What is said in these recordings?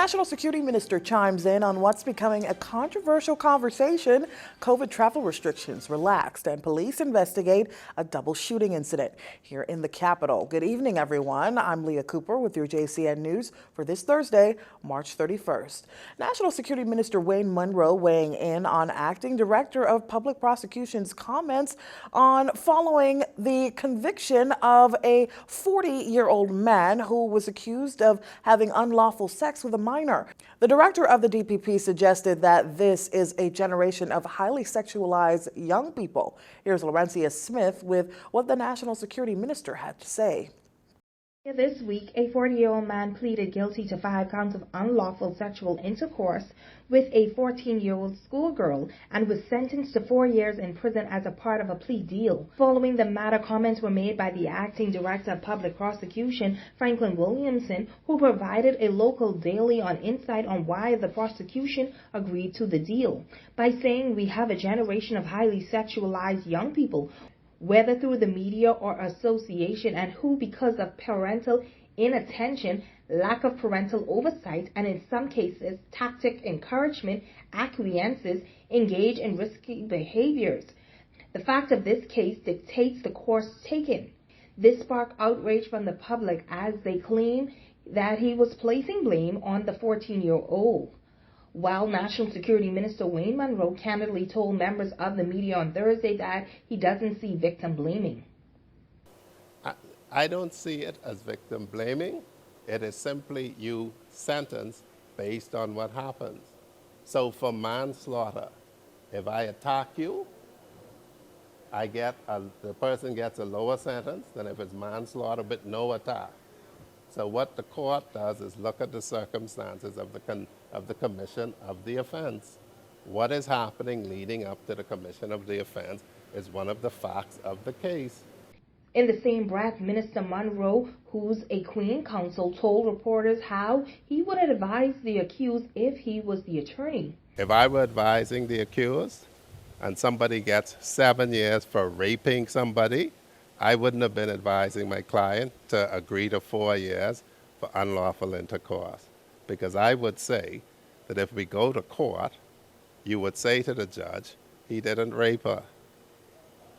National Security Minister chimes in on what's becoming a controversial conversation. COVID travel restrictions relaxed and police investigate a double shooting incident here in the Capitol. Good evening, everyone. I'm Leah Cooper with your JCN News for this Thursday, March 31st. National Security Minister Wayne Munro weighing in on Acting Director of Public Prosecution's comments on following the conviction of a 40-year-old man who was accused of having unlawful sex with a minor. The director of the DPP suggested that this is a generation of highly sexualized young people. Here's Laurencia Smith with what the National Security Minister had to say. This week, a 40-year-old man pleaded guilty to 5 counts of unlawful sexual intercourse with a 14-year-old schoolgirl and was sentenced to 4 years in prison as a part of a plea deal. Following the matter, comments were made by the Acting Director of Public Prosecution, Franklin Williamson, who provided a local daily on insight on why the prosecution agreed to the deal, by saying we have a generation of highly sexualized young people, whether through the media or association, and who, because of parental inattention, lack of parental oversight, and in some cases tacit encouragement, acquiesces, engage in risky behaviors. The fact of this case dictates the course taken. This sparked outrage from the public as they claim that he was placing blame on the 14-year-old. While National Security Minister Wayne Munro candidly told members of the media on Thursday that he doesn't see victim blaming. I don't see it as victim blaming. It is simply you sentence based on what happens. So for manslaughter, if I attack you, the person gets a lower sentence than if it's manslaughter but no attack. So what the court does is look at the circumstances of the commission of the offense. What is happening leading up to the commission of the offense is one of the facts of the case. In the same breath, Minister Munro, who's a Queen Counsel, told reporters how he would advise the accused if he was the attorney. If I were advising the accused and somebody gets 7 years for raping somebody, I wouldn't have been advising my client to agree to 4 years for unlawful intercourse. Because I would say that if we go to court, you would say to the judge, he didn't rape her.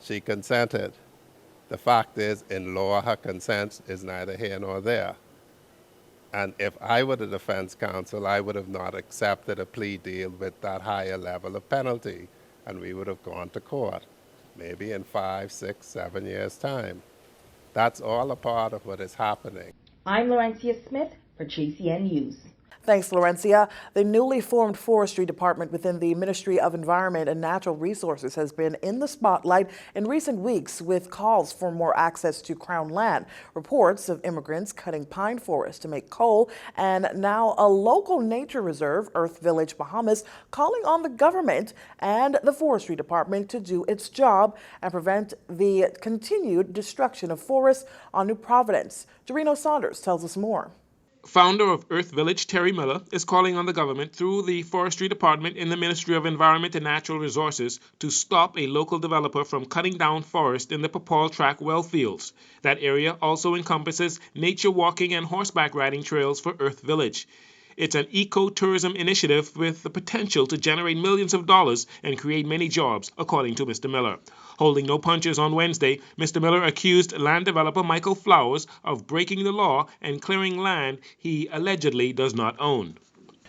She consented. The fact is, in law, her consent is neither here nor there. And if I were the defense counsel, I would have not accepted a plea deal with that higher level of penalty, and we would have gone to court. Maybe in 5, 6, 7 years' time. That's all a part of what is happening. I'm Laurencia Smith for JCN News. Thanks, Laurencia. The newly formed Forestry Department within the Ministry of Environment and Natural Resources has been in the spotlight in recent weeks with calls for more access to Crown land, reports of immigrants cutting pine forests to make coal, and now a local nature reserve, Earth Village, Bahamas, calling on the government and the Forestry Department to do its job and prevent the continued destruction of forests on New Providence. Dorino Saunders tells us more. Founder of Earth Village, Terry Miller, is calling on the government through the Forestry Department in the Ministry of Environment and Natural Resources to stop a local developer from cutting down forest in the Papal Track well fields. That area also encompasses nature walking and horseback riding trails for Earth Village. It's an eco-tourism initiative with the potential to generate millions of dollars and create many jobs, according to Mr. Miller. Holding no punches on Wednesday, Mr. Miller accused land developer Michael Flowers of breaking the law and clearing land he allegedly does not own.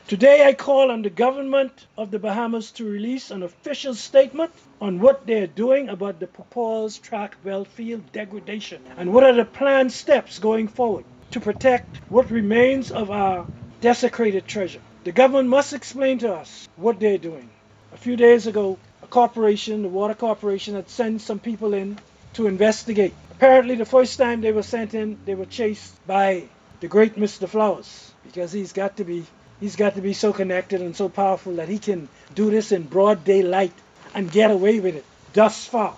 Today I call on the government of the Bahamas to release an official statement on what they're doing about the proposed track well field degradation and what are the planned steps going forward to protect what remains of our desecrated treasure. The government must explain to us what they're doing. A few days ago, a corporation, the Water Corporation, had sent some people in to investigate. Apparently the first time they were sent in, they were chased by the great Mr. Flowers, because he's got to be so connected and so powerful that he can do this in broad daylight and get away with it thus far.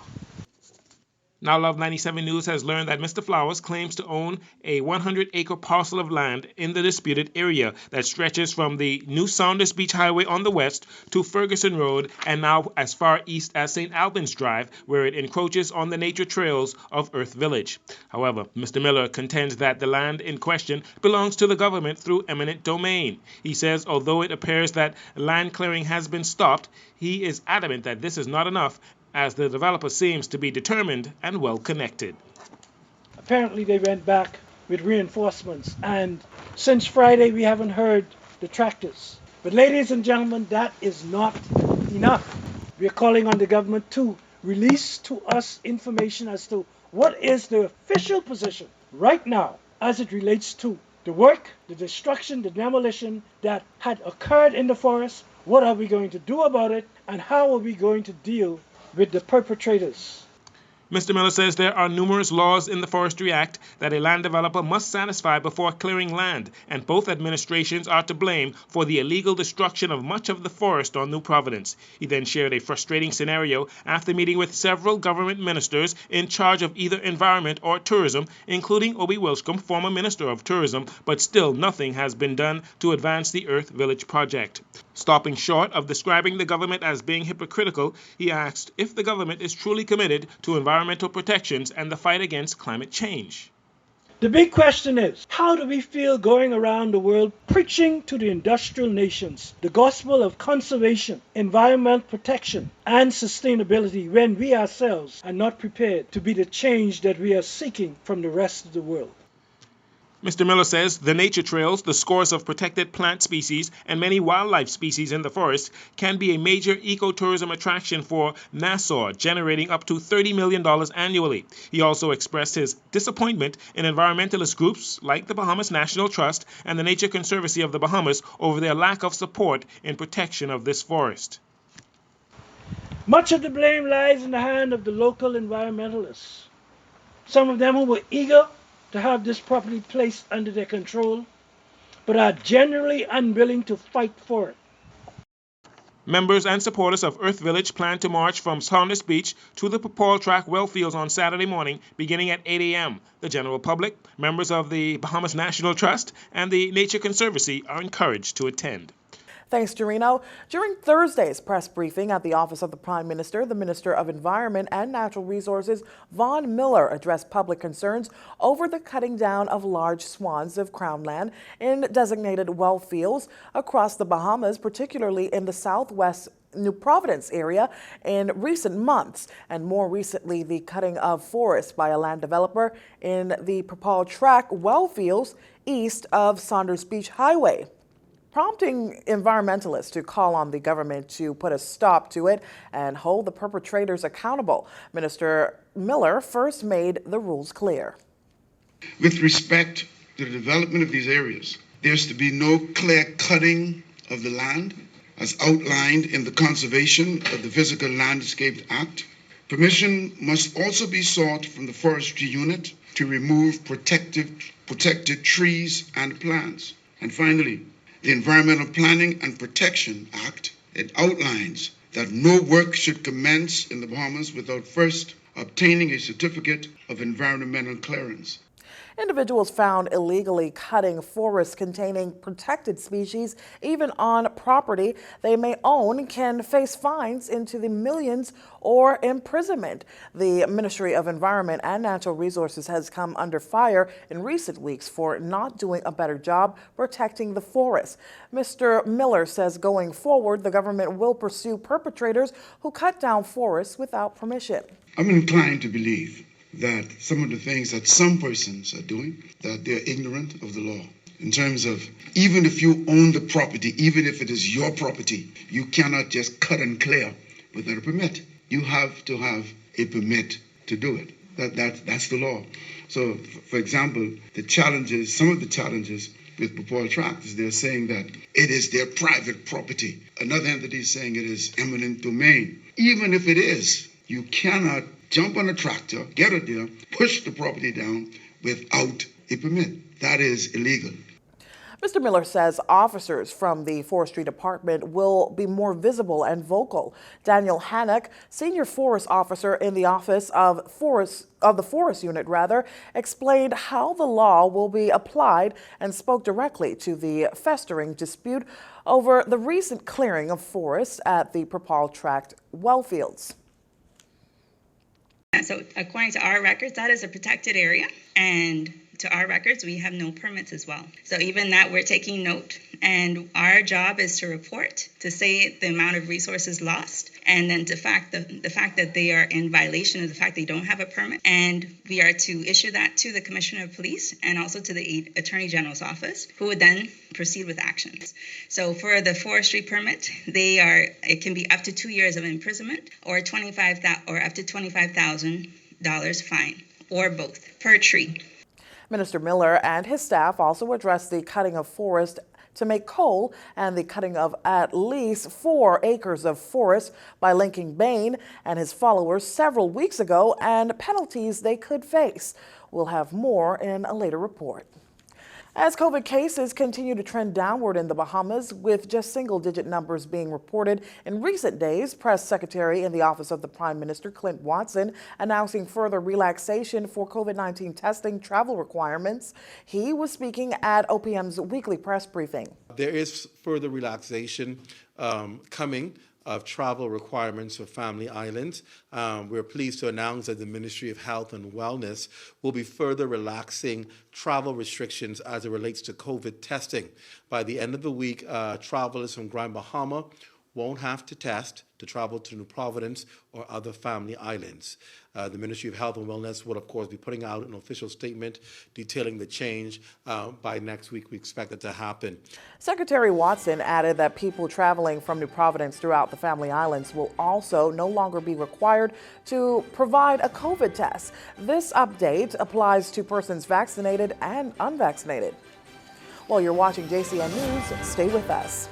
Now Love 97 News has learned that Mr. Flowers claims to own a 100-acre parcel of land in the disputed area that stretches from the New Saunders Beach Highway on the west to Ferguson Road and now as far east as St. Albans Drive, where it encroaches on the nature trails of Earth Village. However, Mr. Miller contends that the land in question belongs to the government through eminent domain. He says although it appears that land clearing has been stopped, he is adamant that this is not enough, as the developer seems to be determined and well connected. Apparently they went back with reinforcements, and since Friday we haven't heard the tractors. But ladies and gentlemen, that is not enough. We are calling on the government to release to us information as to what is the official position right now as it relates to the work, the destruction, the demolition that had occurred in the forest. What are we going to do about it, and how are we going to deal with the perpetrators? Mr. Miller says there are numerous laws in the Forestry Act that a land developer must satisfy before clearing land, and both administrations are to blame for the illegal destruction of much of the forest on New Providence. He then shared a frustrating scenario after meeting with several government ministers in charge of either environment or tourism, including Obie Wilscombe, former Minister of Tourism, but still nothing has been done to advance the Earth Village project. Stopping short of describing the government as being hypocritical, he asked if the government is truly committed to environmental protections and the fight against climate change. The big question is, how do we feel going around the world preaching to the industrial nations the gospel of conservation, environmental protection, and sustainability when we ourselves are not prepared to be the change that we are seeking from the rest of the world? Mr. Miller says the nature trails, the scores of protected plant species, and many wildlife species in the forest can be a major ecotourism attraction for Nassau, generating up to $30 million annually. He also expressed his disappointment in environmentalist groups like the Bahamas National Trust and the Nature Conservancy of the Bahamas over their lack of support in protection of this forest. Much of the blame lies in the hand of the local environmentalists. Some of them who were eager to have this property placed under their control, but are generally unwilling to fight for it. Members and supporters of Earth Village plan to march from Saunders Beach to the Papaul Track well fields on Saturday morning beginning at 8 a.m. The general public, members of the Bahamas National Trust, and the Nature Conservancy are encouraged to attend. Thanks, Jarino. During Thursday's press briefing at the Office of the Prime Minister, the Minister of Environment and Natural Resources, Von Miller, addressed public concerns over the cutting down of large swathes of Crown land in designated well fields across the Bahamas, particularly in the southwest New Providence area in recent months, and more recently the cutting of forest by a land developer in the Papaul Track well fields east of Saunders Beach Highway, prompting environmentalists to call on the government to put a stop to it and hold the perpetrators accountable. Minister Miller first made the rules clear. With respect to the development of these areas, there's to be no clear cutting of the land as outlined in the Conservation of the Physical Landscape Act. Permission must also be sought from the Forestry Unit to remove protected trees and plants. And finally, the Environmental Planning and Protection Act, it outlines that no work should commence in the Bahamas without first obtaining a certificate of environmental clearance. Individuals found illegally cutting forests containing protected species, even on property they may own, can face fines into the millions or imprisonment. The Ministry of Environment and Natural Resources has come under fire in recent weeks for not doing a better job protecting the forest. Mr. Miller says going forward, the government will pursue perpetrators who cut down forests without permission. I'm inclined to believe that some of the things that some persons are doing, that they're ignorant of the law. In terms of, even if you own the property, even if it is your property, you cannot just cut and clear without a permit. You have to have a permit to do it. That's the law. So, for example, some of the challenges with Papaul Tract is they're saying that it is their private property. Another entity is saying it is eminent domain. Even if it is, you cannot jump on a tractor, get it there, push the property down without a permit. That is illegal. Mr. Miller says officers from the Forestry Department will be more visible and vocal. Daniel Hannock, senior forest officer in the Office of the Forest Unit, explained how the law will be applied and spoke directly to the festering dispute over the recent clearing of forests at the Propal Tract well fields. So according to our records, that is a protected area, and to our records, we have no permits as well. So even that, we're taking note, and our job is to report, to say the amount of resources lost, and then the fact that they are in violation of the fact they don't have a permit, and we are to issue that to the Commissioner of Police and also to the Attorney General's office, who would then proceed with actions. So for the forestry permit, it can be up to 2 years of imprisonment or up to $25,000 fine, or both per tree. Minister Miller and his staff also addressed the cutting of forest to make coal and the cutting of at least 4 acres of forest by Lincoln Bain and his followers several weeks ago and penalties they could face. We'll have more in a later report. As COVID cases continue to trend downward in the Bahamas, with just single-digit numbers being reported in recent days, Press Secretary in the Office of the Prime Minister, Clint Watson, announcing further relaxation for COVID-19 testing travel requirements. He was speaking at OPM's weekly press briefing. There is further relaxation coming of travel requirements for family islands. We're pleased to announce that the Ministry of Health and Wellness will be further relaxing travel restrictions as it relates to COVID testing. By the end of the week, travelers from Grand Bahama won't have to test to travel to New Providence or other family islands. The Ministry of Health and Wellness will, of course, be putting out an official statement detailing the change. By next week, we expect it to happen. Secretary Watson added that people traveling from New Providence throughout the family islands will also no longer be required to provide a COVID test. This update applies to persons vaccinated and unvaccinated. While you're watching JCN News, stay with us.